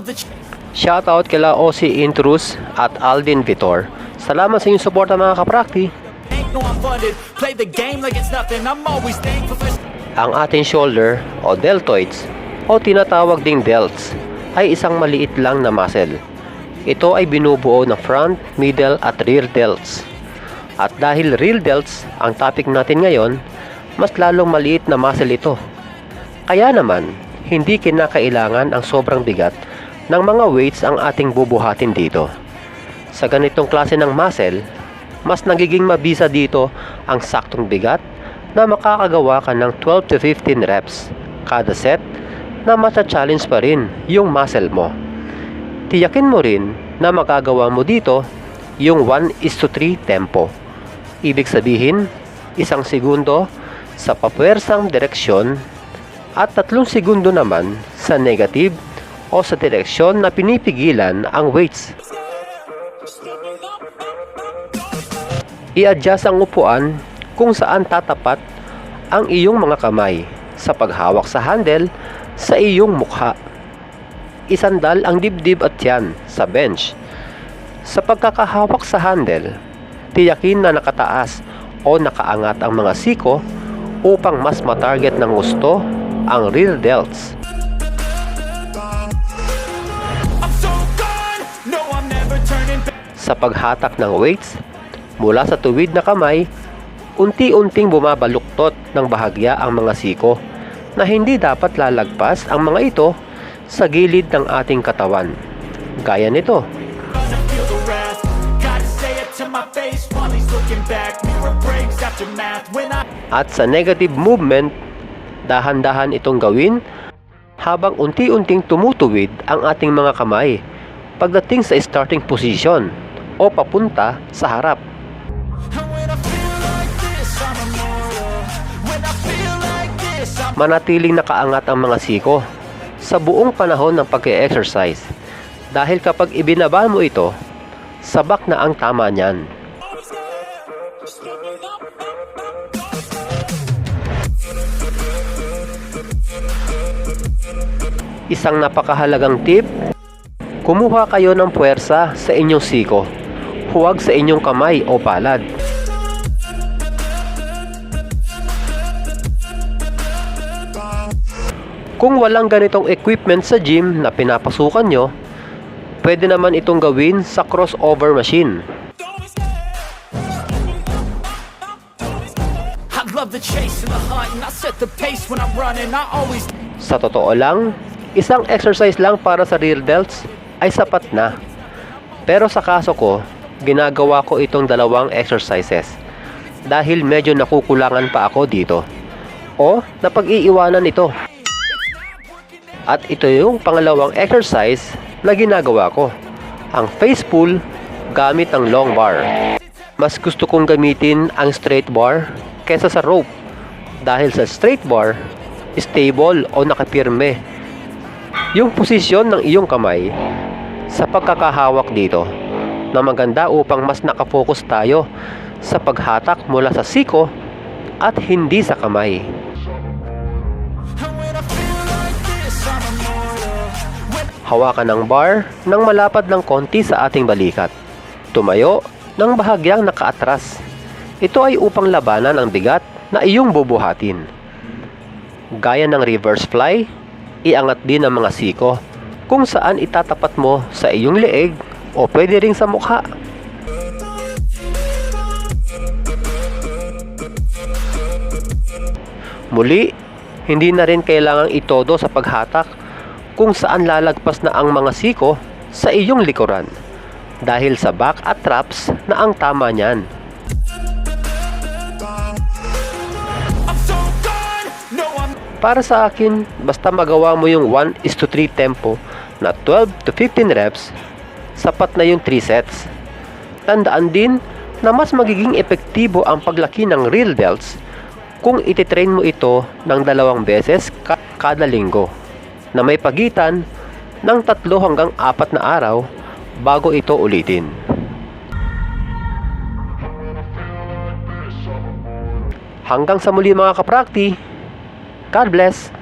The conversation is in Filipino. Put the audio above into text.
love the Shoutout kila Aussie Intrus at Aldin Vitor. Salamat sa inyong suporta mga kaprakti. no I'm funded. Play the game like it's nothing. I'm always thankful for Ang ating shoulder o deltoids o tinatawag ding delts ay isang maliit lang na muscle. Ito ay binubuo ng front, middle at rear delts. At dahil rear delts ang topic natin ngayon, mas lalong maliit na muscle ito. Kaya naman, hindi kinakailangan ang sobrang bigat ng mga weights ang ating bubuhatin dito. Sa ganitong klase ng muscle, mas nagiging mabisa dito ang saktong bigat na makakagawa ka ng 12 to 15 reps kada set na mata-challenge pa rin yung muscle mo. Tiyakin mo rin na magagawa mo dito yung 1:3 tempo. Ibig sabihin, 1 segundo sa papuwersang direksyon at 3 segundo naman sa negative o sa direksyon na pinipigilan ang weights. I-adjust ang upuan kung saan tatapat ang iyong mga kamay sa paghawak sa handle sa iyong mukha. Isandal ang dibdib at tiyan sa bench. Sa pagkakahawak sa handle, tiyakin na nakataas o nakaangat ang mga siko upang mas matarget ng gusto ang rear delts. Sa paghatak ng weights, mula sa tuwid na kamay, unti-unting bumabaluktot ng bahagya ang mga siko na hindi dapat lalagpas ang mga ito sa gilid ng ating katawan. Gaya nito. At sa negative movement, dahan-dahan itong gawin habang unti-unting tumutuwid ang ating mga kamay pagdating sa starting position o papunta sa harap. Manatiling nakaangat ang mga siko sa buong panahon ng pag-exercise dahil kapag ibinaba mo ito, sabak na ang tama niyan. Isang napakahalagang tip, kumuha kayo ng puwersa sa inyong siko, huwag sa inyong kamay o palad. Kung walang ganitong equipment sa gym na pinapasukan nyo, pwede naman itong gawin sa crossover machine. Sa totoo lang, isang exercise lang para sa rear delts ay sapat na. Pero sa kaso ko, ginagawa ko itong 2 exercises dahil medyo nakukulangan pa ako dito o napag-iiwanan ito. At ito yung pangalawang exercise na ginagawa ko, ang face pull gamit ang long bar. Mas gusto kong gamitin ang straight bar kesa sa rope dahil sa straight bar, stable o nakapirme yung posisyon ng iyong kamay sa pagkakahawak dito na maganda upang mas nakafocus tayo sa paghatak mula sa siko at hindi sa kamay. Hawakan ang bar nang malapad ng konti sa ating balikat. Tumayo ng bahagyang nakaatras. Ito ay upang labanan ang bigat na iyong bubuhatin. Gaya ng reverse fly, iangat din ang mga siko kung saan itatapat mo sa iyong leeg o pwede ring sa mukha. Muli, hindi na rin kailangang itodo sa paghatak kung saan lalagpas na ang mga siko sa iyong likuran dahil sa back at traps na ang tama niyan. Para sa akin, basta magawa mo yung 1:3 tempo na 12 to 15 reps, sapat na yung 3 sets. Tandaan din na mas magiging epektibo ang paglaki ng rear delts kung ititrain mo ito ng 2 beses kada linggo na may pagitan ng 3 hanggang 4 na araw bago ito ulitin. Hanggang sa muli mga kaprakti, God bless!